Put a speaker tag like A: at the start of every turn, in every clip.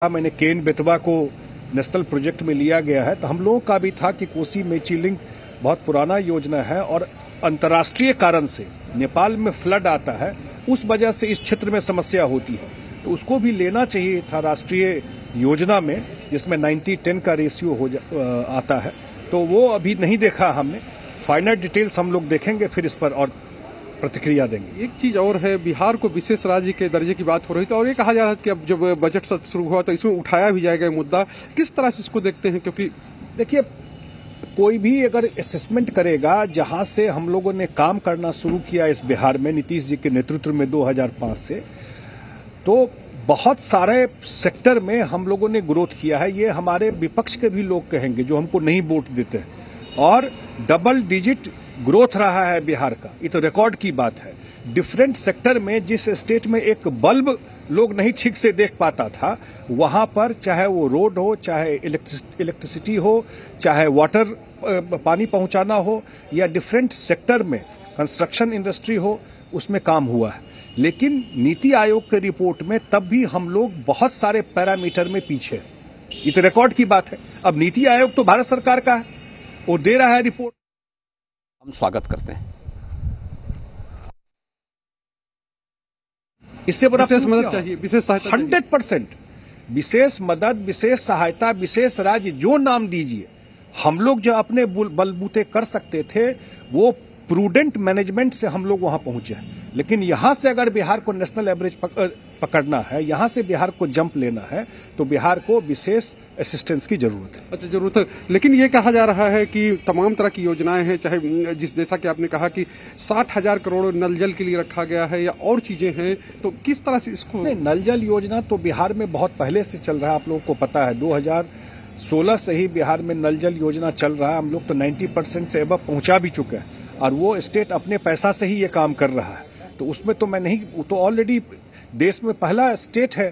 A: मैंने केन बेतवा को national project में लिया गया है, तो हम लोगों का भी था कि कोसी मेची लिंक बहुत पुराना योजना है और अंतर्राष्ट्रीय कारण से नेपाल में फ्लड आता है, उस वजह से इस क्षेत्र में समस्या होती है, तो उसको भी लेना चाहिए था राष्ट्रीय योजना में, जिसमें 90-10 का रेशियो आता है। तो वो अभी नहीं देखा हमने। फाइनल डिटेल्स हम लोग देखेंगे, फिर इस पर और प्रतिक्रिया देंगे।
B: एक चीज और है, बिहार को विशेष राज्य के दर्जे की बात हो रही थी और ये कहा जा रहा है कि अब जब बजट सत्र शुरू हुआ तो इसमें उठाया भी जाएगा मुद्दा। किस तरह से इसको देखते हैं? क्योंकि
A: देखिए, कोई भी अगर असेसमेंट करेगा, जहां से हम लोगों ने काम करना शुरू किया इस बिहार में नीतीश जी के नेतृत्व में 2005 से, तो बहुत सारे सेक्टर में हम लोगों ने ग्रोथ किया है। ये हमारे विपक्ष के भी लोग कहेंगे जो हमको नहीं वोट देते हैं, और डबल डिजिट ग्रोथ रहा है बिहार का, ये तो रिकॉर्ड की बात है। डिफरेंट सेक्टर में जिस स्टेट में एक बल्ब लोग नहीं ठीक से देख पाता था, वहां पर चाहे वो रोड हो, चाहे इलेक्ट्रिसिटी हो, चाहे वाटर पानी पहुंचाना हो, या डिफरेंट सेक्टर में कंस्ट्रक्शन इंडस्ट्री हो, उसमें काम हुआ है। लेकिन नीति आयोग की रिपोर्ट में तब भी हम लोग बहुत सारे पैरामीटर में पीछे हैं, ये तो रिकॉर्ड की बात है। अब नीति आयोग तो भारत सरकार का है, वो दे रहा है रिपोर्ट,
C: हम स्वागत करते हैं।
A: इससे बड़ा
B: विशेष मदद चाहिए, विशेष सहायता
A: 100% विशेष मदद, विशेष सहायता, विशेष राज्य, जो नाम दीजिए। हम लोग जो अपने बलबूते कर सकते थे, वो प्रूडेंट मैनेजमेंट से हम लोग वहां पहुंचे हैं। लेकिन यहां से अगर बिहार को नेशनल एवरेज पकड़ना है, यहां से बिहार को जंप लेना है, तो बिहार को विशेष असिस्टेंस की जरूरत है।
B: अच्छा, जरूरत है। लेकिन ये कहा जा रहा है कि तमाम तरह की योजनाएं हैं, चाहे जैसा कि आपने कहा कि 60,000 करोड़ नल जल के लिए रखा गया है या और चीजें हैं, तो किस तरह से इसको?
A: नहीं, नल जल योजना तो बिहार में बहुत पहले से चल रहा है, आप लोगों को पता है। 2016 से ही बिहार में नल जल योजना चल रहा है। हम लोग तो 90% से अब पहुंचा भी चुके हैं, और वो स्टेट अपने पैसा से ही ये काम कर रहा है। तो उसमें तो मैं नहीं, वो तो ऑलरेडी देश में पहला स्टेट है।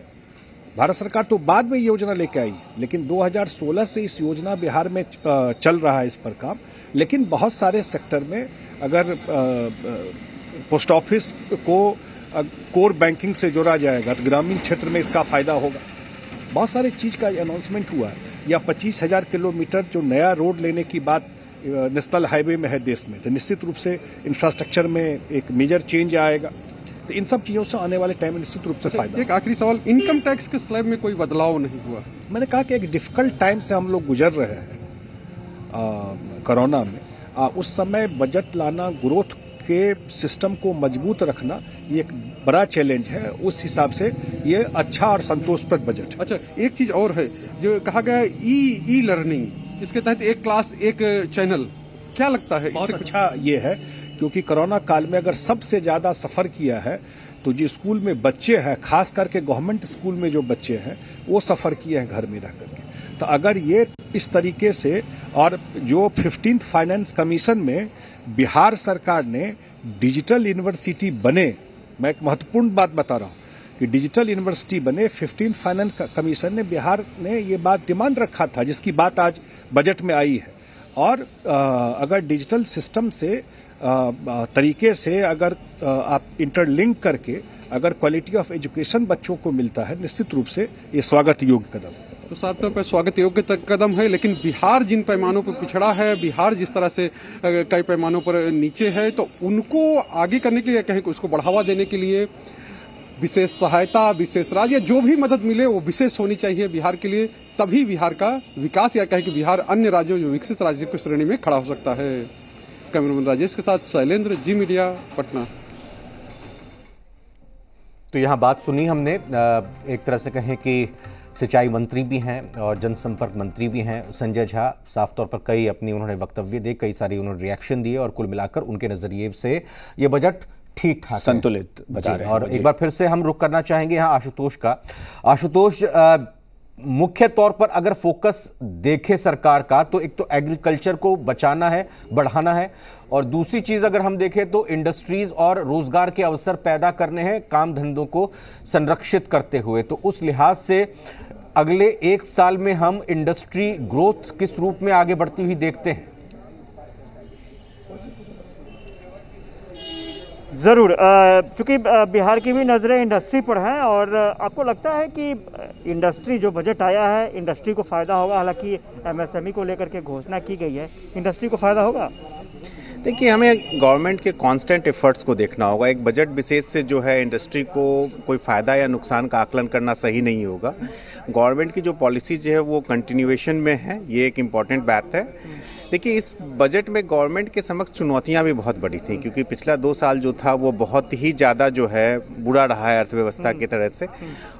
A: भारत सरकार तो बाद में योजना लेके आई, लेकिन 2016 से इस योजना बिहार में चल रहा है इस पर काम। लेकिन बहुत सारे सेक्टर में अगर पोस्ट ऑफिस को कोर बैंकिंग से जोड़ा जाएगा तो ग्रामीण क्षेत्र में इसका फायदा होगा। बहुत सारे चीज का अनाउंसमेंट हुआ है, या 25,000 किलोमीटर जो नया रोड लेने की बात नेशनल हाईवे में है देश में, तो निश्चित रूप से इंफ्रास्ट्रक्चर में एक मेजर चेंज आएगा। तो इन सब चीजों से आने वाले टाइम में निश्चित रूप से फायदा।
B: एक आखिरी सवाल, इनकम टैक्स के स्लैब में कोई बदलाव नहीं हुआ?
A: मैंने कहा कि एक डिफिकल्ट टाइम से हम लोग गुजर रहे हैं कोरोना में। उस समय बजट लाना, ग्रोथ के सिस्टम को मजबूत रखना, ये एक बड़ा चैलेंज है। उस हिसाब से ये अच्छा और संतोषप्रद बजट।
B: अच्छा, एक चीज और है जो कहा गया है, ई लर्निंग, इसके तहत एक क्लास एक चैनल, क्या लगता है?
A: बहुत अच्छा ये है, क्योंकि कोरोना काल में अगर सबसे ज्यादा सफर किया है तो जो स्कूल में बच्चे हैं, खास करके गवर्नमेंट स्कूल में जो बच्चे हैं, वो सफर किए हैं घर में रह करके। तो अगर ये इस तरीके से, और जो 15th फाइनेंस कमीशन में बिहार सरकार ने डिजिटल यूनिवर्सिटी बने, मैं एक महत्वपूर्ण बात बता रहा हूं कि डिजिटल यूनिवर्सिटी बने, 15th फाइनेंस कमीशन ने, बिहार ने ये बात डिमांड रखा था, जिसकी बात आज बजट में आई है। और अगर डिजिटल सिस्टम से तरीके से अगर आप इंटरलिंक करके अगर क्वालिटी ऑफ एजुकेशन बच्चों को मिलता है, निश्चित रूप से ये स्वागत योग्य कदम है।
B: तो साफ तौर पर स्वागत योग्य कदम है। लेकिन बिहार जिन पैमानों पर पिछड़ा है, बिहार जिस तरह से कई पैमानों पर नीचे है, तो उनको आगे करने के लिए, कहें उसको बढ़ावा देने के लिए विशेष सहायता, विशेष राज्य, जो भी मदद मिले वो विशेष होनी चाहिए बिहार के लिए, तभी बिहार का विकास, या कहें कि बिहार अन्य राज्यों, जो विकसित राज्यों की श्रेणी में खड़ा हो सकता है। कैमरामैन राजेश के साथ शैलेंद्र, जी मीडिया, पटना।
D: तो यहाँ बात सुनी हमने, एक तरह से कहें कि सिंचाई मंत्री भी हैं और जनसंपर्क मंत्री भी हैं संजय झा। साफ तौर पर कई अपनी उन्होंने वक्तव्य दिए, कई सारी उन्होंने रिएक्शन दिए, और कुल मिलाकर उनके नजरिए से ये बजट ठीक ठाक
C: संतुलित बता रहे हैं।
D: और एक बार फिर से हम रुख करना चाहेंगे यहाँ आशुतोष का। आशुतोष, मुख्य तौर पर अगर फोकस देखे सरकार का, तो एक तो एग्रीकल्चर को बचाना है, बढ़ाना है, और दूसरी चीज अगर हम देखें तो इंडस्ट्रीज और रोजगार के अवसर पैदा करने हैं, काम धंधों को संरक्षित करते हुए। तो उस लिहाज से अगले 1 साल में हम इंडस्ट्री ग्रोथ किस रूप में आगे बढ़ती हुई देखते हैं?
E: ज़रूर। चूँकि बिहार की भी नज़रें इंडस्ट्री पर हैं, और आपको लगता है कि इंडस्ट्री जो बजट आया है इंडस्ट्री को फ़ायदा होगा? हालांकि एमएसएमई को लेकर के घोषणा की गई है, इंडस्ट्री को फ़ायदा होगा?
F: देखिए, हमें गवर्नमेंट के कांस्टेंट एफर्ट्स को देखना होगा। एक बजट विशेष से जो है इंडस्ट्री को कोई फ़ायदा या नुकसान का आकलन करना सही नहीं होगा। गवर्नमेंट की जो पॉलिसीज है वो कंटिन्यूएशन में है, ये एक इम्पॉर्टेंट बात है। देखिए, इस बजट में गवर्नमेंट के समक्ष चुनौतियां भी बहुत बड़ी थी, क्योंकि पिछला 2 साल जो था वो बहुत ही ज़्यादा जो है बुरा रहा है अर्थव्यवस्था की तरह से,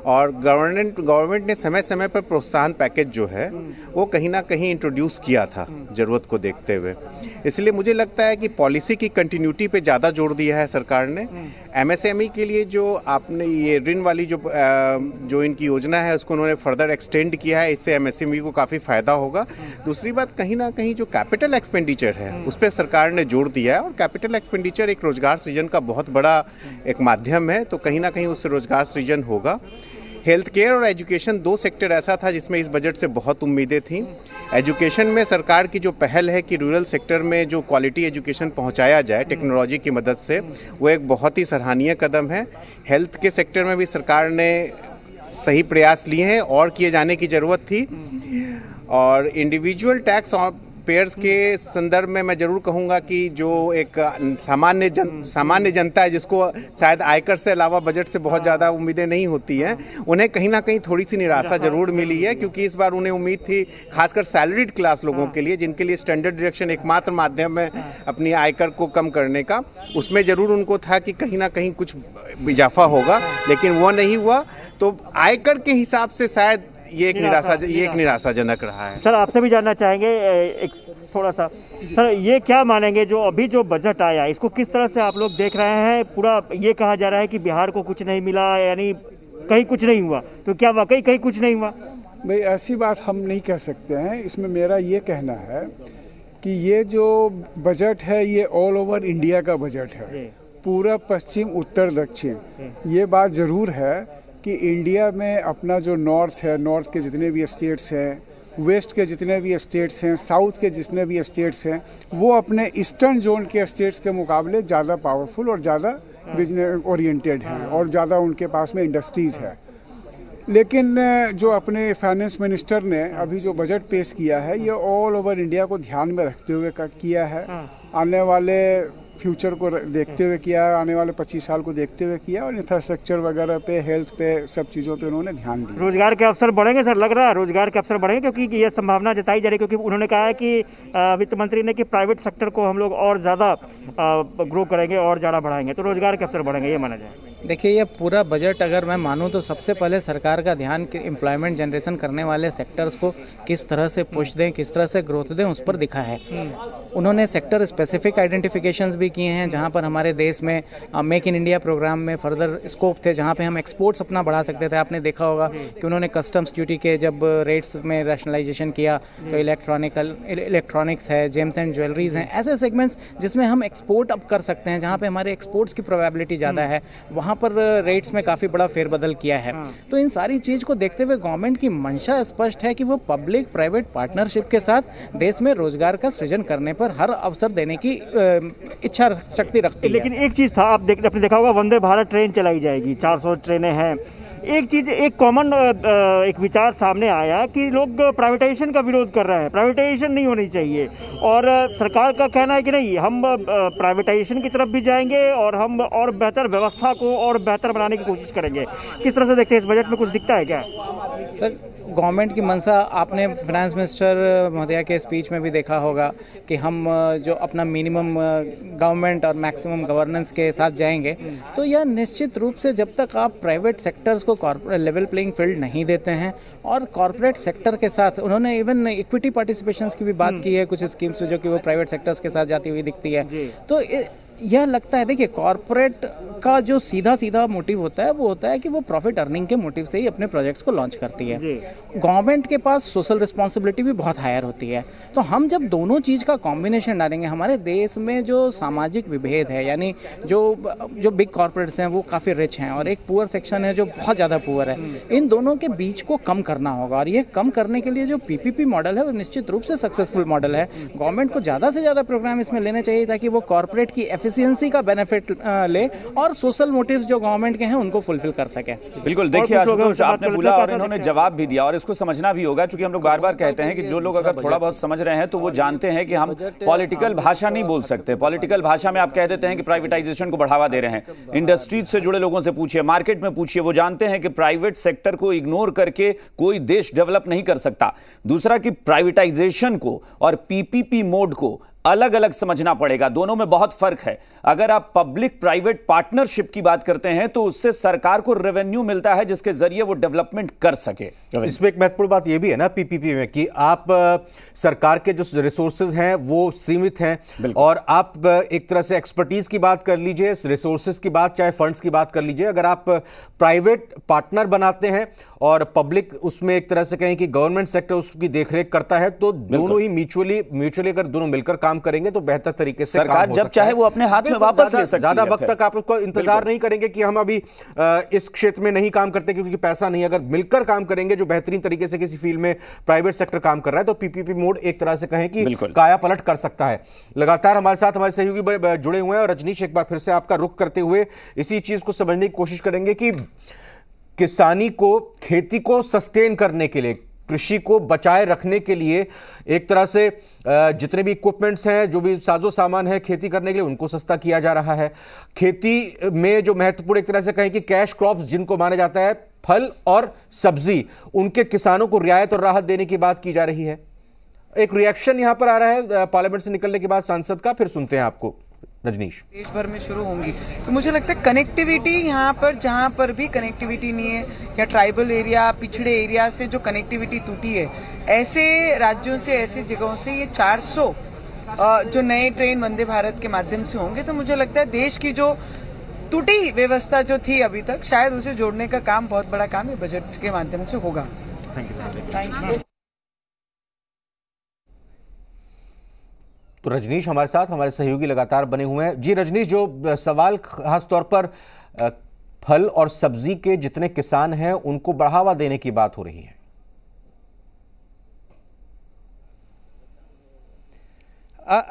F: और गवर्नमेंट ने समय समय पर प्रोत्साहन पैकेज जो है वो कहीं ना कहीं इंट्रोड्यूस किया था ज़रूरत को देखते हुए। इसलिए मुझे लगता है कि पॉलिसी की कंटिन्यूटी पे ज़्यादा जोर दिया है सरकार ने। एमएसएमई के लिए जो आपने ये ऋण वाली जो इनकी योजना है उसको उन्होंने फर्दर एक्सटेंड किया है, इससे एमएसएमई को काफ़ी फ़ायदा होगा। दूसरी बात, कहीं ना कहीं जो कैपिटल एक्सपेंडिचर है उस पर सरकार ने जोर दिया है, और कैपिटल एक्सपेंडिचर एक रोजगार सृजन का बहुत बड़ा एक माध्यम है, तो कहीं ना कहीं उससे रोजगार सृजन होगा। हेल्थ केयर और एजुकेशन 2 सेक्टर ऐसा था जिसमें इस बजट से बहुत उम्मीदें थीं। एजुकेशन में सरकार की जो पहल है कि रूरल सेक्टर में जो क्वालिटी एजुकेशन पहुंचाया जाए टेक्नोलॉजी की मदद से, वो एक बहुत ही सराहनीय कदम है। हेल्थ के सेक्टर में भी सरकार ने सही प्रयास लिए हैं और किए जाने की ज़रूरत थी। और इंडिविजुअल टैक्स पेयर्स के संदर्भ में मैं जरूर कहूँगा कि जो एक सामान्य जनता है, जिसको शायद आयकर से अलावा बजट से बहुत ज़्यादा उम्मीदें नहीं होती हैं, उन्हें कहीं ना कहीं थोड़ी सी निराशा जरूर मिली है, क्योंकि इस बार उन्हें उम्मीद थी, खासकर सैलरीड क्लास लोगों के लिए, जिनके लिए स्टैंडर्ड डिडक्शन एकमात्र माध्यम है अपनी आयकर को कम करने का, उसमें जरूर उनको था कि कहीं ना कहीं कुछ इजाफा होगा, लेकिन वो नहीं हुआ। तो आयकर के हिसाब से शायद ये एक निराशाजनक रहा है।
E: सर, आपसे भी जानना चाहेंगे एक थोड़ा सा, सर ये क्या मानेंगे जो अभी जो बजट आया, इसको किस तरह से आप लोग देख रहे हैं? पूरा ये कहा जा रहा है कि बिहार को कुछ नहीं मिला, यानी कहीं कुछ नहीं हुआ, तो क्या वाकई कहीं कुछ नहीं हुआ?
G: भाई, ऐसी बात हम नहीं कह सकते हैं। इसमें मेरा ये कहना है कि ये जो बजट है ये ऑल ओवर इंडिया का बजट है, पूरा पश्चिम उत्तर दक्षिण। ये बात ज़रूर है कि इंडिया में अपना जो नॉर्थ है, नॉर्थ के जितने भी स्टेट्स हैं, वेस्ट के जितने भी स्टेट्स हैं, साउथ के जितने भी स्टेट्स हैं, वो अपने ईस्टर्न जोन के स्टेट्स के मुकाबले ज़्यादा पावरफुल और ज़्यादा बिजनेस ओरिएंटेड हैं, और ज़्यादा उनके पास में इंडस्ट्रीज़ है। लेकिन जो अपने फाइनेंस मिनिस्टर ने अभी जो बजट पेश किया है, ये ऑल ओवर इंडिया को ध्यान में रखते हुए किया है, आने वाले फ्यूचर को देखते हुए किया, आने वाले 25 साल को देखते हुए किया, और इंफ्रास्ट्रक्चर वगैरह पे, हेल्थ पे, सब चीज़ों पे उन्होंने ध्यान दिया।
E: रोजगार के अवसर बढ़ेंगे सर, लग रहा है रोजगार के अवसर बढ़ेंगे, क्योंकि ये संभावना जताई जा रही है, क्योंकि उन्होंने कहा है कि वित्त मंत्री ने कि प्राइवेट सेक्टर को हम लोग और ज़्यादा ग्रो करेंगे और ज़्यादा बढ़ाएंगे, तो रोजगार के अवसर बढ़ेंगे, ये माना जाए।
H: देखिए, ये पूरा बजट अगर मैं मानूं तो सबसे पहले सरकार का ध्यान एम्प्लॉयमेंट जनरेशन करने वाले सेक्टर्स को किस तरह से पुश दें, किस तरह से ग्रोथ दें, उस पर दिखा है। उन्होंने सेक्टर स्पेसिफिक आइडेंटिफिकेशंस भी किए हैं, जहां पर हमारे देश में मेक इन इंडिया प्रोग्राम में फर्दर स्कोप थे, जहां पे हम एक्सपोर्ट्स अपना बढ़ा सकते थे। आपने देखा होगा कि उन्होंने कस्टम्स ड्यूटी के जब रेट्स में रैशनलाइजेशन किया, तो इलेक्ट्रॉनिक्स है, जेम्स एंड ज्वेलरीज हैं, ऐसे सेगमेंट्स जिसमें हम एक्सपोर्ट अब कर सकते हैं, जहाँ पे हमारे एक्सपोर्ट्स की प्रोबेबिलिटी ज़्यादा है, वहाँ पर रेट्स में काफ़ी बड़ा फेरबदल किया है। तो इन सारी चीज़ को देखते हुए गवर्नमेंट की मंशा स्पष्ट है कि वो पब्लिक प्राइवेट पार्टनरशिप के साथ देश में रोजगार का सृजन करने पर हर अवसर देने की इच्छा शक्ति रखती है।
E: लेकिन एक चीज़ था, आपने देखा होगा, वंदे भारत ट्रेन चलाई जाएगी, 400 ट्रेनें हैं। एक चीज़, एक कॉमन एक विचार सामने आया कि लोग प्राइवेटाइजेशन का विरोध कर रहे हैं, प्राइवेटाइजेशन नहीं होनी चाहिए, और सरकार का कहना है कि नहीं, हम प्राइवेटाइजेशन की तरफ भी जाएंगे और हम और बेहतर व्यवस्था को और बेहतर बनाने की कोशिश करेंगे। किस तरह से देखते हैं, इस बजट में कुछ दिखता है क्या?
H: सर, गवर्नमेंट की मंशा आपने फाइनेंस मिनिस्टर महोदया के स्पीच में भी देखा होगा कि हम जो अपना मिनिमम गवर्नमेंट और मैक्सिमम गवर्नेंस के साथ जाएंगे, तो यह निश्चित रूप से जब तक आप प्राइवेट सेक्टर्स को कॉर्पोरेट लेवल प्लेइंग फील्ड नहीं देते हैं, और कॉर्पोरेट सेक्टर के साथ उन्होंने इवन इक्विटी पार्टिसिपेशंस की भी बात की है कुछ स्कीम्स जो कि वो प्राइवेट सेक्टर्स के साथ जाती हुई दिखती है। तो यह लगता है, देखिए, कॉर्पोरेट का जो सीधा मोटिव होता है वो होता है कि वो प्रॉफिट अर्निंग के मोटिव से ही अपने प्रोजेक्ट्स को लॉन्च करती है। गवर्नमेंट के पास सोशल रिस्पॉन्सिबिलिटी भी बहुत हायर होती है। तो हम जब दोनों चीज़ का कॉम्बिनेशन डालेंगे, हमारे देश में जो सामाजिक विभेद है, यानी जो बिग कॉर्पोरेट्स हैं वो काफ़ी रिच हैं और एक पुअर सेक्शन है जो बहुत ज़्यादा पुअर है, इन दोनों के बीच को कम करना होगा। और ये कम करने के लिए जो पीपीपी मॉडल है वो निश्चित रूप से सक्सेसफुल मॉडल है। गवर्नमेंट को ज़्यादा से ज़्यादा प्रोग्राम इसमें लेने चाहिए ताकि वो कॉर्पोरेट की एफिशिएंसी का बेनिफिट ले और सोशल मोटिव्स जो गवर्नमेंट के हैं उनको फुलफिल कर सके।
I: बिल्कुल, देखिए आशुतोष, आपने बोला और इन्होंने जवाब भी दिया, और इसको समझना भी होगा, क्योंकि हम लोग बार बार कहते हैं कि जो लोग अगर थोड़ा बहुत समझ रहे हैं तो वो जानते हैं कि हम पॉलिटिकल भाषा नहीं बोल सकते। पॉलिटिकल भाषा में आप कह देते हैं कि प्राइवेटाइजेशन को बढ़ावा दे रहे हैं। इंडस्ट्रीज से जुड़े लोगों से पूछिए, मार्केट में पूछिए, वो जानते हैं कि प्राइवेट सेक्टर को इग्नोर करके कोई देश डेवलप नहीं कर सकता। दूसरा कि प्राइवेटाइजेशन को और पीपीपी मोड को अलग अलग समझना पड़ेगा, दोनों में बहुत फर्क है। अगर आप पब्लिक प्राइवेट पार्टनरशिप की बात करते हैं तो उससे सरकार को रेवेन्यू मिलता है जिसके जरिए वो डेवलपमेंट कर सके।
D: इसमें एक महत्वपूर्ण बात यह भी है ना पीपीपी में कि आप सरकार के जो रिसोर्सेज हैं वो सीमित हैं, और आप एक तरह से एक्सपर्टीज की बात कर लीजिए, रिसोर्सेज की बात, चाहे फंड्स की बात कर लीजिए, अगर आप प्राइवेट पार्टनर बनाते हैं और पब्लिक उसमें एक तरह से कहें कि गवर्नमेंट सेक्टर उसकी देखरेख करता है, तो दोनों ही म्यूचुअली अगर दोनों मिलकर काम करेंगे तो बेहतर तरीके से
I: सरकार जब चाहे वो अपने हाथ में वापस ले सकती है।
D: ज्यादा वक्त तक आप उसको इंतजार नहीं करेंगे कि हम अभी इस क्षेत्र में नहीं काम करते क्योंकि पैसा नहीं। अगर मिलकर काम करेंगे जो बेहतरीन तरीके से किसी फील्ड में प्राइवेट सेक्टर काम कर रहा है, तो पीपीपी मोड एक तरह से कहें कि काया पलट कर सकता है। लगातार हमारे साथ हमारे सहयोगी जुड़े हुए हैं, और रजनीश, एक बार फिर से आपका रुख करते हुए इसी चीज को समझने की कोशिश करेंगे कि किसानी को, खेती को सस्टेन करने के लिए, कृषि को बचाए रखने के लिए एक तरह से जितने भी इक्विपमेंट्स हैं, जो भी साजो सामान है खेती करने के लिए, उनको सस्ता किया जा रहा है। खेती में जो महत्वपूर्ण एक तरह से कहें कि कैश क्रॉप्स जिनको माना जाता है, फल और सब्जी, उनके किसानों को रियायत और राहत देने की बात की जा रही है। एक रिएक्शन यहां पर आ रहा है पार्लियामेंट से निकलने के बाद सांसद का, फिर सुनते हैं आपको रजनीश।
J: देश भर में शुरू होंगी तो मुझे लगता है कनेक्टिविटी यहाँ पर, जहाँ पर भी कनेक्टिविटी नहीं है, या ट्राइबल एरिया, पिछड़े एरिया से जो कनेक्टिविटी टूटी है, ऐसे राज्यों से, ऐसी जगहों से ये 400 जो नए ट्रेन वंदे भारत के माध्यम से होंगे, तो मुझे लगता है देश की जो टूटी व्यवस्था जो थी अभी तक, शायद उसे जोड़ने का काम, बहुत बड़ा काम, ये बजट के माध्यम से होगा। Thank you.
D: तो रजनीश हमारे साथ, हमारे सहयोगी लगातार बने हुए हैं। जी रजनीश, जो सवाल खास तौर पर फल और सब्जी के जितने किसान हैं उनको बढ़ावा देने की बात हो रही है।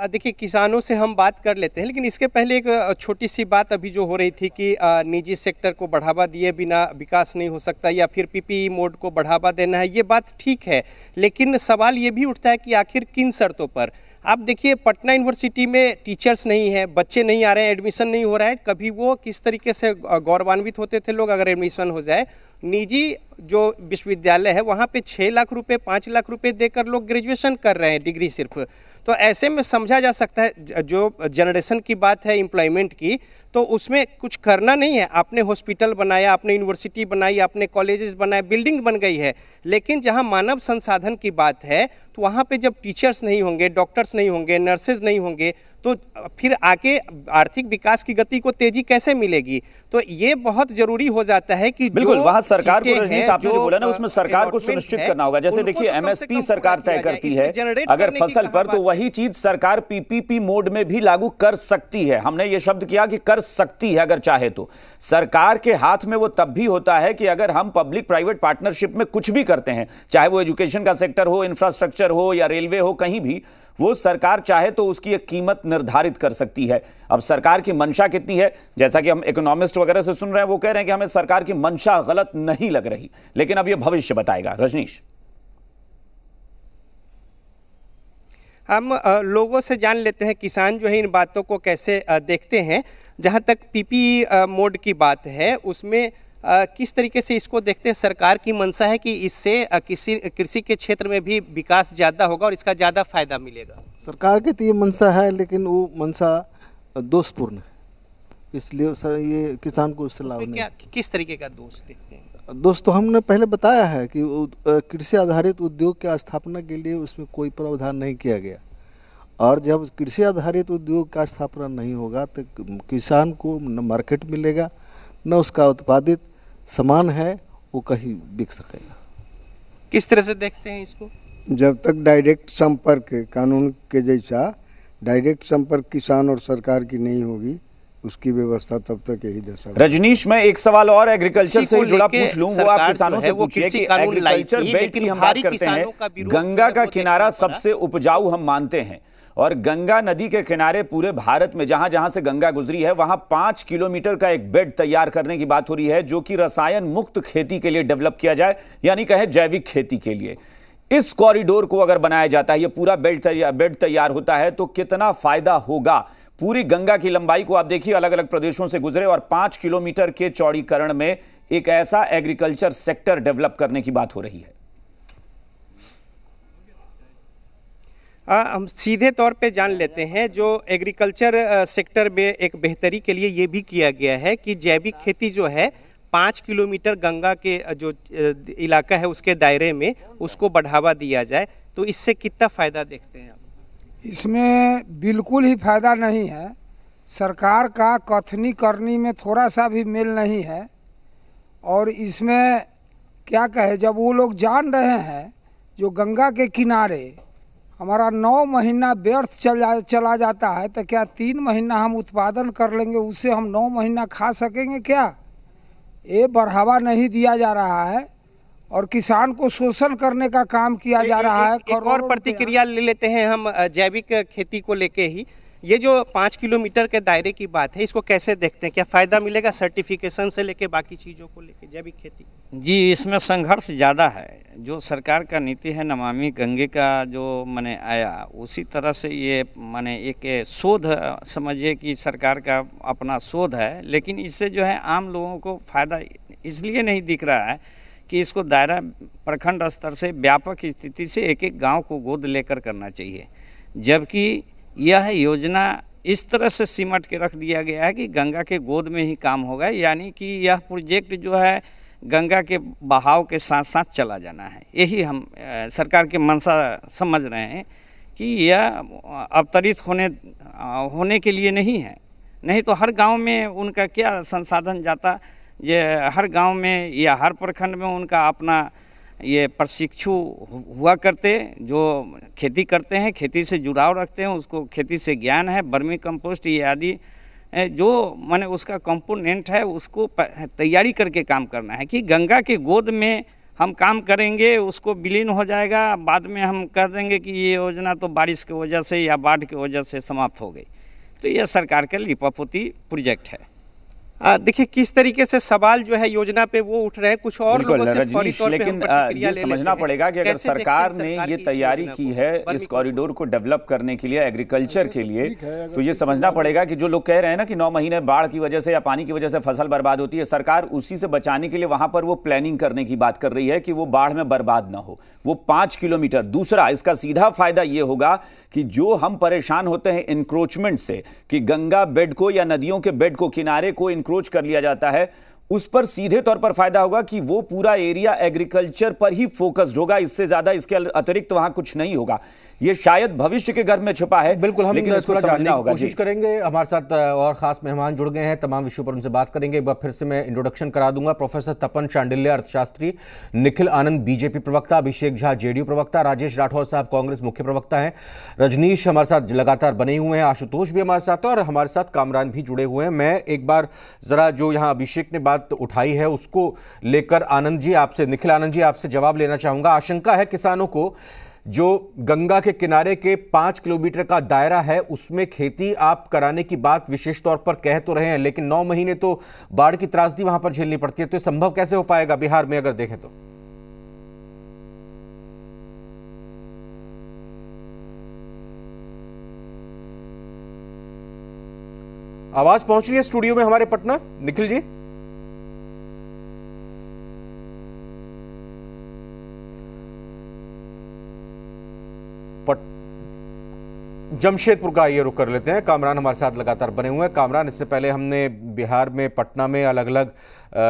K: देखिए, किसानों से हम बात कर लेते हैं, लेकिन इसके पहले एक छोटी सी बात अभी जो हो रही थी कि निजी सेक्टर को बढ़ावा दिए बिना विकास नहीं हो सकता, या फिर पीपीई मोड को बढ़ावा देना है, ये बात ठीक है, लेकिन सवाल ये भी उठता है कि आखिर किन शर्तों पर। आप देखिए, पटना यूनिवर्सिटी में टीचर्स नहीं है, बच्चे नहीं आ रहे हैं, एडमिशन नहीं हो रहा है। कभी वो किस तरीके से गौरवान्वित होते थे लोग अगर एडमिशन हो जाए। निजी जो विश्वविद्यालय है वहाँ पे 6 लाख रुपए, 5 लाख रुपए देकर लोग ग्रेजुएशन कर रहे हैं, डिग्री सिर्फ। तो ऐसे में समझा जा सकता है, जो जनरेशन की बात है एम्प्लॉयमेंट की, तो उसमें कुछ करना नहीं है। आपने हॉस्पिटल बनाया, आपने यूनिवर्सिटी बनाई, आपने कॉलेजेस बनाए, बिल्डिंग बन गई है, लेकिन जहां मानव संसाधन की बात है तो वहां पे जब टीचर्स नहीं होंगे, डॉक्टर्स नहीं होंगे, नर्सेज नहीं होंगे, तो फिर आगे आर्थिक विकास की गति को तेजी कैसे मिलेगी। तो ये बहुत जरूरी हो जाता है कि
I: बिल्कुल वहां सरकार को, रजनीश आपने जो बोला ना, उसमें सरकार को सुनिश्चित करना होगा। जैसे देखिए, एमएसपी सरकार तय करती है अगर फसल पर, तो वही चीज सरकार पीपीपी मोड में भी लागू कर सकती है। हमने ये शब्द किया कि कर सकती है अगर चाहे तो। सरकार के हाथ में वो तब भी होता है कि अगर हम पब्लिक प्राइवेट पार्टनरशिप में कुछ भी करते हैं, चाहे वो एजुकेशन का सेक्टर हो, इंफ्रास्ट्रक्चर हो या रेलवे हो, कहीं भी वो सरकार चाहे तो उसकी एक कीमत निर्धारित कर सकती है। अब सरकार की मंशा कितनी है, जैसा कि हम इकोनॉमिस्ट वगैरह से सुन रहे हैं, वो कह रहे हैं कि हमें सरकार की मंशा गलत नहीं लग रही, लेकिन अब ये भविष्य बताएगा। रजनीश,
K: हम लोगों से जान लेते हैं किसान जो है इन बातों को कैसे देखते हैं। जहां तक पीपी मोड की बात है, उसमें किस तरीके से इसको देखते हैं। सरकार की मंशा है कि इससे कृषि के क्षेत्र में भी विकास ज़्यादा होगा और इसका ज़्यादा फायदा मिलेगा।
L: सरकार की तो ये मंशा है, लेकिन वो मंशा दोषपूर्ण है, इसलिए सर ये किसान को उससे लाभ नहीं।
K: किस तरीके का दोष देखते हैं?
L: दोष तो हमने पहले बताया है कि कृषि आधारित उद्योग की स्थापना के लिए उसमें कोई प्रावधान नहीं किया गया, और जब कृषि आधारित उद्योग का स्थापना नहीं होगा तो किसान को न मार्केट मिलेगा, न उसका उत्पादित सामान है वो कहीं बिक सकेगा।
K: किस तरह से देखते हैं इसको?
M: जब तक डायरेक्ट संपर्क कानून के जैसा डायरेक्ट संपर्क किसान और सरकार की नहीं होगी, उसकी व्यवस्था तब तक यही दशा।
I: रजनीश, मैं एक सवाल और एग्रीकल्चर से जुड़ा पूछ लूं, वो आप किसानों से पूछिए कि एग्रीकल्चर बेल्ट की हम बात करते हैं, गंगा का किनारा सबसे उपजाऊ हम मानते हैं, और गंगा नदी के किनारे पूरे भारत में जहां जहां से गंगा गुजरी है वहां 5 किलोमीटर का एक बेड तैयार करने की बात हो रही है, जो कि रसायन मुक्त खेती के लिए डेवलप किया जाए, यानी कहे जैविक खेती के लिए। इस कॉरिडोर को अगर बनाया जाता है, ये पूरा बेड तैयार होता है, तो कितना फायदा होगा। पूरी गंगा की लंबाई को आप देखिए, अलग अलग प्रदेशों से गुजरे और 5 किलोमीटर के चौड़ीकरण में एक ऐसा एग्रीकल्चर सेक्टर डेवलप करने की बात हो रही है।
K: हम सीधे तौर पे जान लेते हैं, जो एग्रीकल्चर सेक्टर में एक बेहतरी के लिए ये भी किया गया है कि जैविक खेती जो है 5 किलोमीटर गंगा के जो इलाका है उसके दायरे में उसको बढ़ावा दिया जाए। तो इससे कितना फ़ायदा देखते हैं आप?
N: इसमें बिल्कुल ही फायदा नहीं है। सरकार का कथनी करनी में थोड़ा सा भी मेल नहीं है। और इसमें क्या कहे, जब वो लोग जान रहे हैं जो गंगा के किनारे हमारा 9 महीना व्यर्थ चला जाता है, तो क्या 3 महीना हम उत्पादन कर लेंगे, उससे हम 9 महीना खा सकेंगे क्या? ये बढ़ावा नहीं दिया जा रहा है और किसान को शोषण करने का काम किया जा रहा है।
K: एक और प्रतिक्रिया ले लेते हैं हम जैविक खेती को लेके ही। ये जो 5 किलोमीटर के दायरे की बात है, इसको कैसे देखते हैं? क्या फ़ायदा मिलेगा सर्टिफिकेशन से लेके बाकी चीज़ों को लेके जैविक खेती?
O: जी, इसमें संघर्ष ज़्यादा है। जो सरकार का नीति है नमामि गंगे का जो माने आया, उसी तरह से ये माने एक शोध समझिए कि सरकार का अपना शोध है, लेकिन इससे जो है आम लोगों को फ़ायदा इसलिए नहीं दिख रहा है कि इसको दायरा प्रखंड स्तर से व्यापक स्थिति से एक एक गांव को गोद लेकर करना चाहिए, जबकि यह योजना इस तरह से सिमट के रख दिया गया है कि गंगा के गोद में ही काम होगा, यानी कि यह प्रोजेक्ट जो है गंगा के बहाव के साथ साथ चला जाना है। यही हम सरकार के मंशा समझ रहे हैं कि यह अवतरित होने के लिए नहीं है। नहीं तो हर गांव में उनका क्या संसाधन जाता, ये हर गांव में या हर प्रखंड में उनका अपना ये प्रशिक्षु हुआ करते जो खेती करते हैं, खेती से जुड़ाव रखते हैं, उसको खेती से ज्ञान है, वर्मी कंपोस्ट ये आदि जो माने उसका कंपोनेंट है, उसको तैयारी करके काम करना है कि गंगा के गोद में हम काम करेंगे, उसको विलीन हो जाएगा, बाद में हम कह देंगे कि ये योजना तो बारिश की वजह से या बाढ़ की वजह से समाप्त हो गई। तो यह सरकार का लिपापोती प्रोजेक्ट है।
K: देखिए किस तरीके से सवाल जो है योजना पे वो उठ रहे हैं, कुछ और लोगों से फौरी तौर पे
I: लेकिन ये समझना पड़ेगा कि अगर सरकार ने ये तैयारी की है इस कॉरिडोर को डेवलप करने के लिए, एग्रीकल्चर के लिए, तो ये समझना पड़ेगा कि जो लोग कह रहे हैं ना कि 9 महीने बाढ़ की वजह से या पानी की वजह से फसल बर्बाद होती है, सरकार उसी से बचाने के लिए वहां पर वो प्लानिंग करने की बात कर रही है कि वो बाढ़ में बर्बाद ना हो, वो 5 किलोमीटर। दूसरा, इसका सीधा फायदा ये होगा कि जो हम परेशान होते हैं इंक्रोचमेंट से, कि गंगा बेड को या नदियों के बेड को, किनारे को इंक्रोच कर लिया जाता है, उस पर सीधे तौर पर फायदा होगा कि वो पूरा एरिया एग्रीकल्चर पर ही फोकस्ड होगा। इससे ज्यादा इसके अतिरिक्त वहां कुछ नहीं होगा। ये शायद भविष्य के घर में छुपा है,
D: बिल्कुल हम
I: लेकिन इसको समझना होगा।
D: कोशिश करेंगे। हमारे साथ और खास मेहमान जुड़ गए हैं, तमाम विषयों पर उनसे बात करेंगे। एक बार फिर से मैं इंट्रोडक्शन करा दूंगा। प्रोफेसर तपन शांडिल्य अर्थशास्त्री, निखिल आनंद बीजेपी प्रवक्ता, अभिषेक झा जेडीयू प्रवक्ता, राजेश राठौर साहब कांग्रेस मुख्य प्रवक्ता हैं, रजनीश हमारे साथ लगातार बने हुए हैं, आशुतोष भी हमारे साथ है और हमारे साथ कामरान भी जुड़े हुए हैं। मैं एक बार जरा जो यहाँ अभिषेक ने बात उठाई है उसको लेकर आनंद जी आपसे, निखिल आनंद जी आपसे जवाब लेना चाहूंगा। आशंका है किसानों को जो गंगा के किनारे के 5 किलोमीटर का दायरा है उसमें खेती आप कराने की बात विशेष तौर पर कह तो रहे हैं, लेकिन 9 महीने तो बाढ़ की त्रासदी वहां पर झेलनी पड़ती है, तो संभव कैसे हो पाएगा बिहार में अगर देखें तो? आवाज पहुंच रही है स्टूडियो में हमारे पटना, निखिल जी? जमशेदपुर का ये रुख कर लेते हैं। कामरान हमारे साथ लगातार बने हुए हैं। कामरान, इससे पहले हमने बिहार में पटना में अलग अलग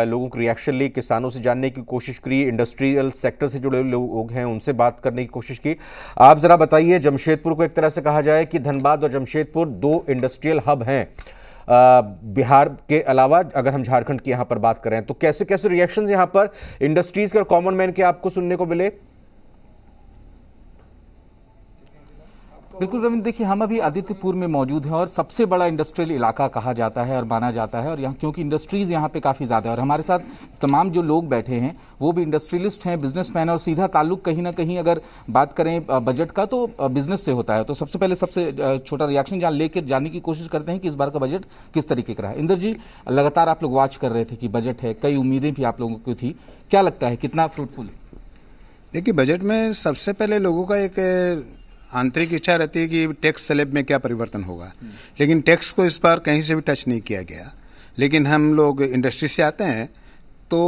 D: लोगों की रिएक्शन ली, किसानों से जानने की कोशिश की, इंडस्ट्रियल सेक्टर से जुड़े लोग हैं उनसे बात करने की कोशिश की। आप जरा बताइए, जमशेदपुर को एक तरह से कहा जाए कि धनबाद और जमशेदपुर 2 इंडस्ट्रियल हब हैं बिहार के अलावा, अगर हम झारखंड की यहाँ पर बात करें तो कैसे कैसे रिएक्शन यहाँ पर इंडस्ट्रीज के और कॉमन मैन के आपको सुनने को मिले?
P: बिल्कुल रविंद्र, देखिए हम अभी आदित्यपुर में मौजूद हैं और सबसे बड़ा इंडस्ट्रियल इलाका कहा जाता है और माना जाता है, और यहाँ क्योंकि इंडस्ट्रीज यहाँ पे काफी ज्यादा है और हमारे साथ तमाम जो लोग बैठे हैं वो भी इंडस्ट्रियलिस्ट हैं, बिजनेसमैन, और सीधा ताल्लुक कहीं ना कहीं अगर बात करें बजट का तो बिजनेस से होता है। तो सबसे पहले सबसे छोटा रिएक्शन लेकर जानने की कोशिश करते हैं कि इस बार का बजट किस तरीके का रहा। इंदर जी, लगातार आप लोग वॉच कर रहे थे कि बजट है, कई उम्मीदें भी आप लोगों को थी, क्या लगता है कितना फ्रूटफुल है?
Q: देखिए, बजट में सबसे पहले लोगों का एक आंतरिक इच्छा रहती है कि टैक्स स्लैब में क्या परिवर्तन होगा, लेकिन टैक्स को इस बार कहीं से भी टच नहीं किया गया। लेकिन हम लोग इंडस्ट्री से आते हैं तो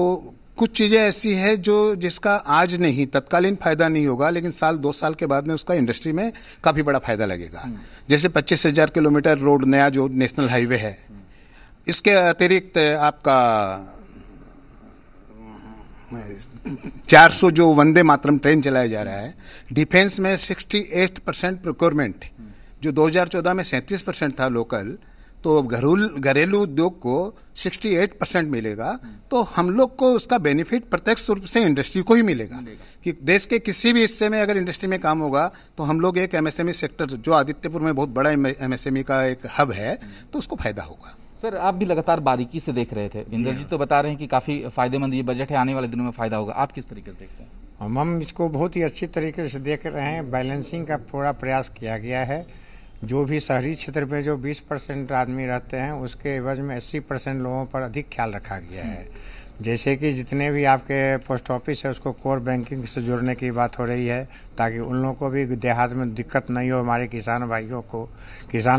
Q: कुछ चीज़ें ऐसी है जो जिसका आज नहीं तत्कालीन फायदा नहीं होगा, लेकिन साल 2 साल के बाद में उसका इंडस्ट्री में काफ़ी बड़ा फायदा लगेगा। जैसे 25,000 किलोमीटर रोड नया जो नेशनल हाईवे है, इसके अतिरिक्त आपका 400 जो वंदे मातरम ट्रेन चलाया जा रहा है, डिफेंस में 68% प्रोक्योरमेंट, जो 2014 में 37% था लोकल, तो घरेलू उद्योग को 68% मिलेगा। तो हम लोग को उसका बेनिफिट प्रत्यक्ष रूप से इंडस्ट्री को ही मिलेगा कि देश के किसी भी हिस्से में अगर इंडस्ट्री में काम होगा तो हम लोग एक एमएसएमई सेक्टर, जो आदित्यपुर में बहुत बड़ा एमएसएमई का एक हब है, तो उसको फायदा होगा।
P: सर, आप भी लगातार बारीकी से देख रहे थे, इंदर जी तो बता रहे हैं कि काफी फायदेमंद ये बजट है, आने वाले दिनों में फायदा होगा, आप किस तरीके से देखते हैं?
R: हम इसको बहुत ही अच्छी तरीके से देख रहे हैं। बैलेंसिंग का पूरा प्रयास किया गया है। जो भी शहरी क्षेत्र में जो 20% आदमी रहते हैं उसके एवज में 80% लोगों पर अधिक ख्याल रखा गया है। जैसे कि जितने भी आपके पोस्ट ऑफिस है उसको कोर बैंकिंग से जोड़ने की बात हो रही है, ताकि उन लोगों को भी देहात में दिक्कत नहीं हो। हमारे किसान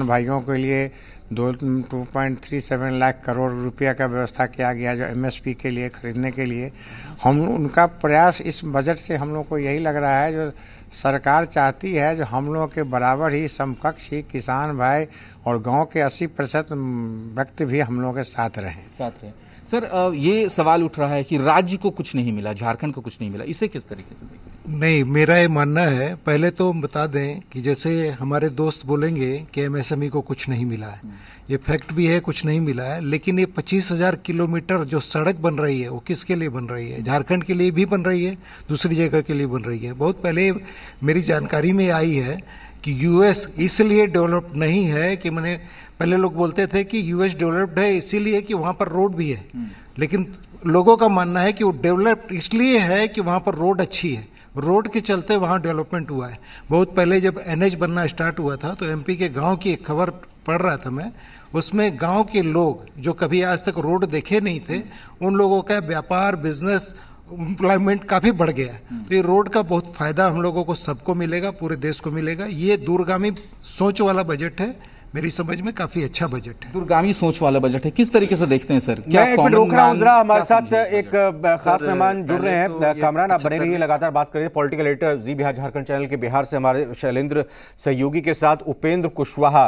R: भाइयों के लिए 2.37 लाख करोड़ रुपया का व्यवस्था किया गया, जो एमएसपी के लिए खरीदने के लिए। हम उनका प्रयास इस बजट से हम लोग को यही लग रहा है, जो सरकार चाहती है जो हम लोगों के बराबर ही समकक्ष ही किसान भाई और गांव के 80% व्यक्ति भी हम लोगों के साथ रहें।
P: सर, ये सवाल उठ रहा है कि राज्य को कुछ नहीं मिला, झारखंड को कुछ नहीं मिला, इसे किस तरीके से देखते हैं?
S: नहीं, मेरा ये मानना है, पहले तो बता दें कि जैसे हमारे दोस्त बोलेंगे कि एमएसएमई को कुछ नहीं मिला है, ये फैक्ट भी है, कुछ नहीं मिला है। लेकिन ये 25,000 किलोमीटर जो सड़क बन रही है वो किसके लिए बन रही है? झारखंड के लिए भी बन रही है, दूसरी जगह के लिए बन रही है। बहुत पहले मेरी जानकारी में आई है कि यूएस इसलिए डेवलप नहीं है कि मैंने पहले लोग बोलते थे कि यूएस डेवलप्ड है इसीलिए कि वहां पर रोड भी है, लेकिन लोगों का मानना है कि वो डेवलप्ड इसलिए है कि वहां पर रोड अच्छी है, रोड के चलते वहां डेवलपमेंट हुआ है। बहुत पहले जब एनएच बनना स्टार्ट हुआ था तो एमपी के गांव की एक खबर पढ़ रहा था मैं, उसमें गांव के लोग जो कभी आज तक रोड देखे नहीं थे, उन लोगों का व्यापार, बिजनेस, एम्प्लॉयमेंट काफी बढ़ गया है। तो ये रोड का बहुत फायदा हम लोगों को सबको मिलेगा, पूरे देश को मिलेगा। ये दूरगामी सोच वाला बजट है, मेरी समझ में काफी अच्छा बजट है।
P: दूरगामी सोच वाला बजट है, किस तरीके से देखते हैं सर?
D: क्या मैं रोक रहा हूं जरा, हमारे साथ एक खास मेहमान जुड़ रहे हैं। कामरान, आप बने रहिए, लगातार बात करिए। पॉलिटिकल एडिटर जी बिहार झारखंड चैनल के बिहार से हमारे शैलेंद्र सहयोगी के साथ उपेंद्र कुशवाहा,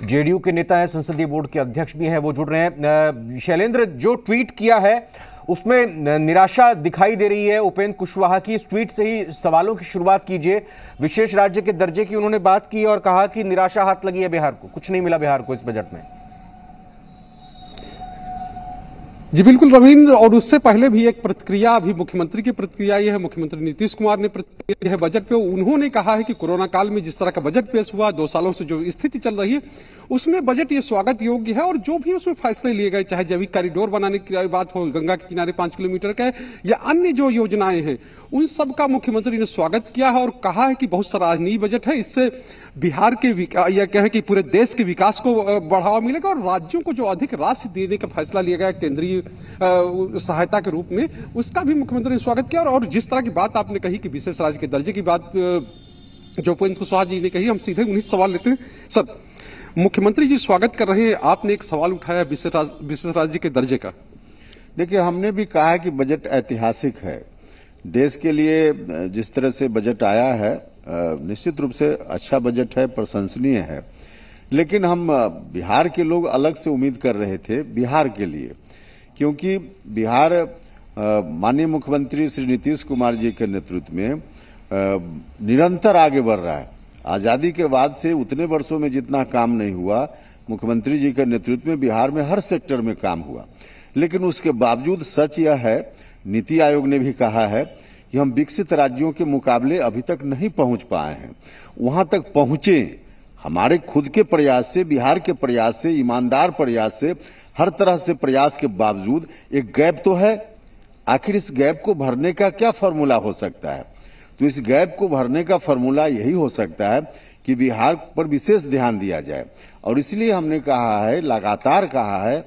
D: जेडीयू के नेता हैं, संसदीय बोर्ड के अध्यक्ष भी हैं, वो जुड़ रहे हैं। शैलेंद्र, जो ट्वीट किया है उसमें निराशा दिखाई दे रही है उपेंद्र कुशवाहा की। इस ट्वीट से ही सवालों की शुरुआत कीजिए। विशेष राज्य के दर्जे की उन्होंने बात की और कहा कि निराशा हाथ लगी है बिहार को, कुछ नहीं मिला बिहार को इस बजट में।
B: जी बिल्कुल रविंद्र, और उससे पहले भी एक प्रतिक्रिया, अभी मुख्यमंत्री की प्रतिक्रिया ये है, मुख्यमंत्री नीतीश कुमार ने प्रतिक्रिया है बजट पे। उन्होंने कहा है कि कोरोना काल में जिस तरह का बजट पेश हुआ, 2 सालों से जो स्थिति चल रही है, उसमें बजट ये स्वागत योग्य है। और जो भी उसमें फैसले लिए गए, चाहे जैविक कॉरिडोर बनाने की बात हो, गंगा के किनारे 5 किलोमीटर का, या अन्य जो योजनाएं हैं, उन सब का मुख्यमंत्री ने स्वागत किया है और कहा है कि बहुत सराहनीय बजट है, इससे बिहार के या कहें कि पूरे देश के विकास को बढ़ावा मिलेगा और राज्यों को जो अधिक राशि देने का फैसला लिया गया केंद्रीय सहायता के रूप में, उसका भी मुख्यमंत्री ने स्वागत किया। और जिस तरह की बात आपने कही कि विशेष राज्य के दर्जे की बात जो उपेंद्र कुशवाहा जी ने कही, हम सीधे उन्हीं सवाल लेते हैं। सर, मुख्यमंत्री जी स्वागत कर रहे हैं, आपने एक सवाल उठाया विशेष राज्य के दर्जे का।
T: देखिए, हमने भी कहा कि बजट ऐतिहासिक है देश के लिए। जिस तरह से बजट आया है, निश्चित रूप से अच्छा बजट है, प्रशंसनीय है। लेकिन हम बिहार के लोग अलग से उम्मीद कर रहे थे बिहार के लिए, क्योंकि बिहार माननीय मुख्यमंत्री श्री नीतीश कुमार जी के नेतृत्व में निरंतर आगे बढ़ रहा है। आजादी के बाद से उतने वर्षों में जितना काम नहीं हुआ, मुख्यमंत्री जी के नेतृत्व में बिहार में हर सेक्टर में काम हुआ। लेकिन उसके बावजूद सच यह है, नीति आयोग ने भी कहा है कि हम विकसित राज्यों के मुकाबले अभी तक नहीं पहुंच पाए हैं। वहां तक पहुंचे हमारे खुद के प्रयास से, बिहार के प्रयास से, ईमानदार प्रयास से, हर तरह से प्रयास के बावजूद एक गैप तो है। आखिर इस गैप को भरने का क्या फॉर्मूला हो सकता है? तो इस गैप को भरने का फॉर्मूला यही हो सकता है कि बिहार पर विशेष ध्यान दिया जाए, और इसलिए हमने कहा है, लगातार कहा है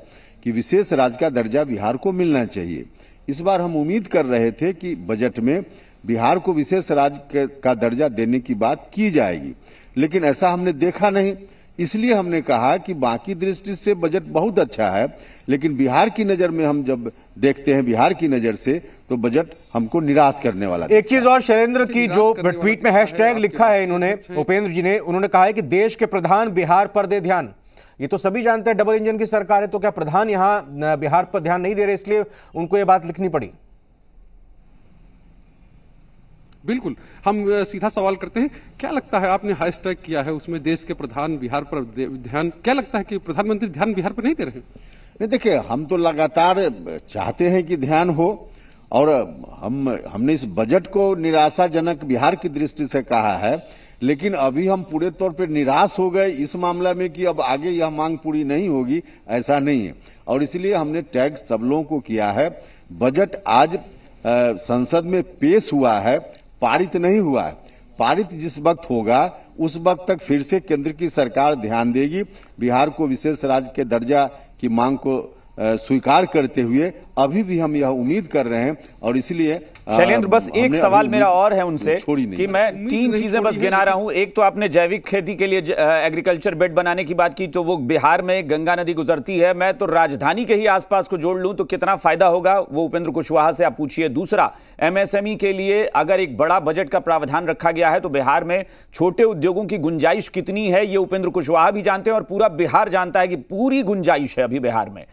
T: कि विशेष राज्य का दर्जा बिहार को मिलना चाहिए। इस बार हम उम्मीद कर रहे थे कि बजट में बिहार को विशेष राज्य का दर्जा देने की बात की जाएगी, लेकिन ऐसा हमने देखा नहीं। इसलिए हमने कहा कि बाकी दृष्टि से बजट बहुत अच्छा है, लेकिन बिहार की नजर में हम जब देखते हैं, बिहार की नजर से, तो बजट हमको निराश करने वाला।
D: एक चीज और, शैलेंद्र की जो ट्वीट में हैशटैग लिखा है इन्होंने, उपेंद्र जी ने, उन्होंने कहा है कि देश के प्रधान बिहार पर दे ध्यान। ये तो सभी जानते हैं डबल इंजन की सरकार है, तो क्या प्रधान यहां बिहार पर ध्यान नहीं दे रहे, इसलिए उनको ये बात लिखनी पड़ी?
B: बिल्कुल, हम सीधा सवाल करते हैं, क्या लगता है, आपने हैशटैग किया है उसमें देश के प्रधान बिहार पर ध्यान, क्या लगता है कि प्रधानमंत्री ध्यान बिहार पर नहीं दे रहे हैं?
T: नहीं, देखिए, हम तो लगातार चाहते हैं कि ध्यान हो, और हमने इस बजट को निराशाजनक बिहार की दृष्टि से कहा है, लेकिन अभी हम पूरे तौर पर निराश हो गए इस मामला में कि अब आगे यह मांग पूरी नहीं होगी, ऐसा नहीं है। और इसलिए हमने टैग सब लोगों को किया है। बजट आज संसद में पेश हुआ है, पारित नहीं हुआ है। पारित जिस वक्त होगा उस वक्त तक फिर से केंद्र की सरकार ध्यान देगी, बिहार को विशेष राज्य के दर्जा की मांग को स्वीकार करते हुए अभी भी हम यह उम्मीद कर रहे हैं। और इसलिए
I: शैलेंद्र, बस एक सवाल मेरा और है उनसे कि मैं तीन चीजें बस गिना रहा हूं। एक तो आपने जैविक खेती के लिए एग्रीकल्चर बेड बनाने की बात की, तो वो बिहार में गंगा नदी गुजरती है। मैं तो राजधानी के ही आसपास को जोड़ लूं तो कितना फायदा होगा, वो उपेंद्र कुशवाहा से आप पूछिए। दूसरा, एमएसएमई के लिए अगर एक बड़ा बजट का प्रावधान रखा गया है तो बिहार में छोटे उद्योगों की गुंजाइश कितनी है, ये उपेंद्र कुशवाहा भी जानते हैं और पूरा बिहार जानता है कि पूरी गुंजाइश है अभी बिहार में।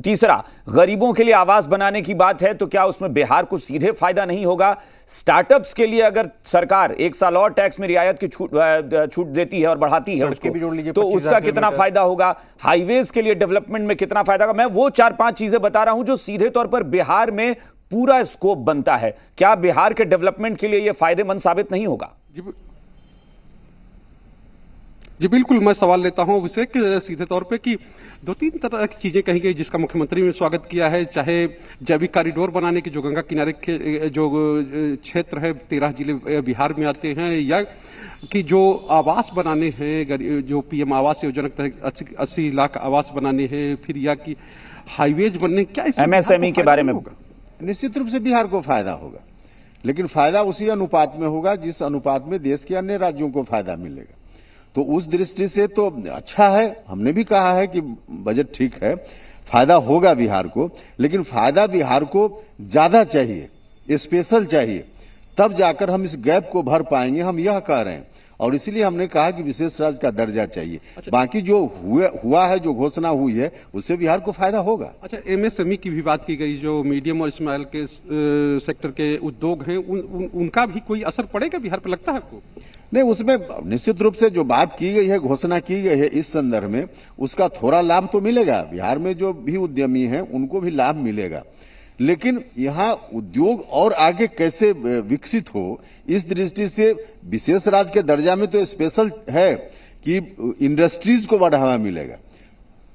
I: तीसरा, गरीबों के लिए आवास बनाने की बात है, तो क्या उसमें बिहार को सीधे फायदा नहीं होगा? स्टार्टअप्स के लिए अगर सरकार 1 साल और टैक्स में रियायत की छूट देती है और बढ़ाती है उसको, तो उसका कितना फायदा होगा? हाईवेज के लिए डेवलपमेंट में कितना फायदा होगा? मैं वो 4-5 चीजें बता रहा हूं जो सीधे तौर पर बिहार में पूरा स्कोप बनता है। क्या बिहार के डेवलपमेंट के लिए यह फायदेमंद साबित नहीं होगा?
B: जी बिल्कुल, मैं सवाल लेता हूं अभिषेक सीधे तौर पे कि 2-3 तरह की चीजें कही गई जिसका मुख्यमंत्री ने स्वागत किया है, चाहे जैविक कॉरिडोर बनाने की जो गंगा किनारे के जो क्षेत्र है 13 जिले बिहार में आते हैं, या कि जो आवास बनाने हैं, जो पीएम आवास योजना के तहत 80 लाख आवास बनाने हैं, फिर या कि हाईवेज बनने, क्या
I: एमएसएमई के बारे में
T: होगा? निश्चित रूप से बिहार को फायदा होगा, लेकिन फायदा उसी अनुपात में होगा जिस अनुपात में देश के अन्य राज्यों को फायदा मिलेगा। तो उस दृष्टि से तो अच्छा है। हमने भी कहा है कि बजट ठीक है, फायदा होगा बिहार को, लेकिन फायदा बिहार को ज्यादा चाहिए, स्पेशल चाहिए, तब जाकर हम इस गैप को भर पाएंगे, हम यह कह रहे हैं। और इसलिए हमने कहा कि विशेष राज्य का दर्जा चाहिए। बाकी जो हुआ है, जो घोषणा हुई है, उससे बिहार को फायदा होगा।
B: अच्छा, एमएसएमई की भी बात की गई, जो मीडियम और स्मॉल के सेक्टर के उद्योग हैं, उनका भी कोई असर पड़ेगा बिहार पर, लगता है आपको?
T: नहीं, उसमें निश्चित रूप से जो बात की गई है, घोषणा की गई है इस संदर्भ में, उसका थोड़ा लाभ तो मिलेगा। बिहार में जो भी उद्यमी हैं उनको भी लाभ मिलेगा, लेकिन यहाँ उद्योग और आगे कैसे विकसित हो, इस दृष्टि से विशेष राज्य के दर्जा में तो स्पेशल है कि इंडस्ट्रीज को बढ़ावा मिलेगा।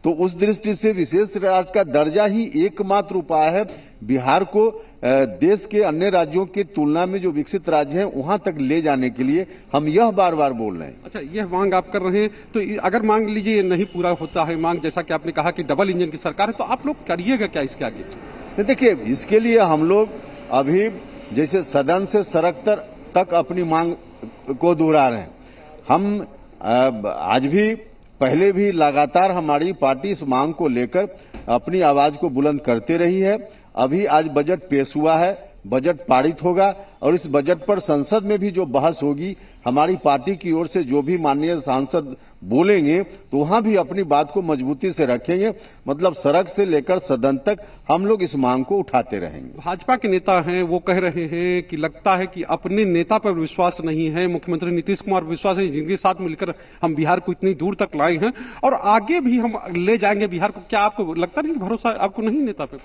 T: तो उस दृष्टि से विशेष राज्य का दर्जा ही एकमात्र उपाय है बिहार को देश के अन्य राज्यों की तुलना में जो विकसित राज्य हैं वहां तक ले जाने के लिए हम यह बार बार बोल रहे हैं।
B: अच्छा, यह मांग आप कर रहे हैं, तो अगर मान लीजिए नहीं पूरा होता है मांग, जैसा कि आपने कहा कि डबल इंजन की सरकार है, तो आप लोग करिएगा क्या इसके आगे?
T: देखिए, इसके लिए हम लोग अभी जैसे सदन से सड़क तक अपनी मांग को दोहरा रहे हैं। हम आज भी, पहले भी लगातार हमारी पार्टी इस मांग को लेकर अपनी आवाज को बुलंद करते रही है। अभी आज बजट पेश हुआ है, बजट पारित होगा, और इस बजट पर संसद में भी जो बहस होगी, हमारी पार्टी की ओर से जो भी माननीय सांसद बोलेंगे तो वहां भी अपनी बात को मजबूती से रखेंगे। मतलब सड़क से लेकर सदन तक हम लोग इस मांग को उठाते रहेंगे।
B: भाजपा के नेता हैं, वो कह रहे हैं कि लगता है कि अपने नेता पर विश्वास नहीं है, मुख्यमंत्री नीतीश कुमार विश्वास है, जिनके साथ मिलकर हम बिहार को इतनी दूर तक लाए हैं और आगे भी हम ले जाएंगे बिहार को। क्या आपको लगता नहीं, भरोसा आपको नहीं नेता पे?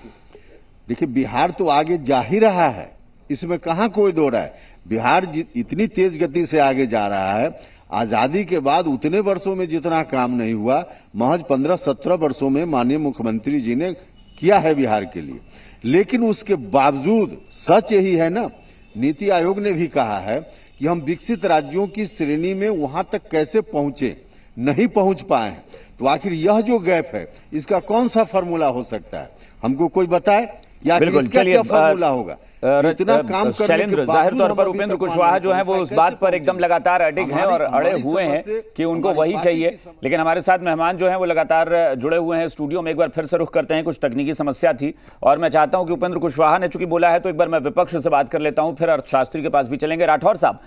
T: देखिए, बिहार तो आगे जा ही रहा है, इसमें कहां कोई दो राय है। बिहार इतनी तेज गति से आगे जा रहा है, आजादी के बाद उतने वर्षों में जितना काम नहीं हुआ, महज 15-17 वर्षों में माननीय मुख्यमंत्री जी ने किया है बिहार के लिए। लेकिन उसके बावजूद सच यही है ना, नीति आयोग ने भी कहा है कि हम विकसित राज्यों की श्रेणी में वहां तक कैसे पहुंचे, नहीं पहुंच पाए हैं। तो आखिर यह जो गैप है, इसका कौन सा फार्मूला हो सकता है, हमको कोई बताए, या इसका क्या फार्मूला होगा?
I: इतना काम शैलेंद्र, जाहिर तौर पर उपेंद्र कुशवाहा जो है वो उस बात पर एकदम लगातार अडिग हैं और अड़े हुए हैं कि उनको वही चाहिए। लेकिन हमारे साथ मेहमान जो हैं वो लगातार जुड़े हुए हैं स्टूडियो में। एक बार फिर से रुख करते हैं, कुछ तकनीकी समस्या थी और मैं चाहता हूं कि उपेंद्र कुशवाहा ने चूंकि बोला है तो एक बार मैं विपक्ष से बात कर लेता हूं, फिर अर्थशास्त्री के पास भी चलेंगे। राठौर साहब,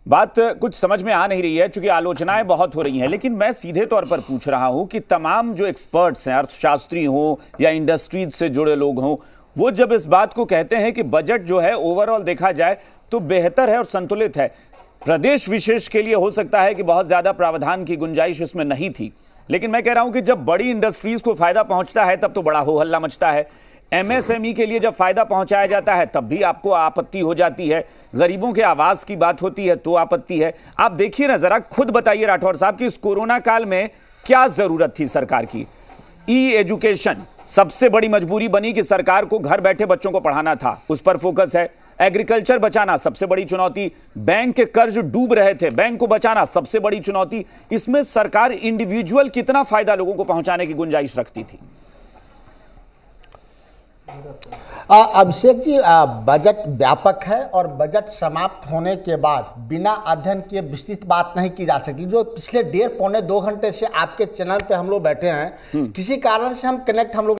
I: बात कुछ समझ में आ नहीं रही है चूंकि आलोचनाएं बहुत हो रही हैं, लेकिन मैं सीधे तौर पर पूछ रहा हूं कि तमाम जो एक्सपर्ट्स हैं, अर्थशास्त्री हों या इंडस्ट्रीज से जुड़े लोग हों, वो जब इस बात को कहते हैं कि बजट जो है ओवरऑल देखा जाए तो बेहतर है और संतुलित है, प्रदेश विशेष के लिए हो सकता है कि बहुत ज्यादा प्रावधान की गुंजाइश इसमें नहीं थी, लेकिन मैं कह रहा हूं कि जब बड़ी इंडस्ट्रीज को फायदा पहुंचता है तब तो बड़ा हो हल्ला मचता है, एमएसएमई के लिए जब फायदा पहुंचाया जाता है तब भी आपको आपत्ति हो जाती है, गरीबों के आवास की बात होती है तो आपत्ति है। आप देखिए ना, जरा खुद बताइए राठौर साहब कि इस कोरोना काल में क्या जरूरत थी सरकार की। ई एजुकेशन सबसे बड़ी मजबूरी बनी कि सरकार को घर बैठे बच्चों को पढ़ाना था, उस पर फोकस है। एग्रीकल्चर बचाना सबसे बड़ी चुनौती, बैंक के कर्ज डूब रहे थे, बैंक को बचाना सबसे बड़ी चुनौती। इसमें सरकार इंडिविजुअल कितना फायदा लोगों को पहुंचाने की गुंजाइश रखती थी?
U: अभिषेक जी, बजट व्यापक है और बजट समाप्त होने के बाद बिना अध्ययन किए विस्तृत बात नहीं की जा सकती। जो पिछले 1.5 पौने 2 घंटे से आपके चैनल पे हम लोग बैठे हैं, किसी कारण से हम लोग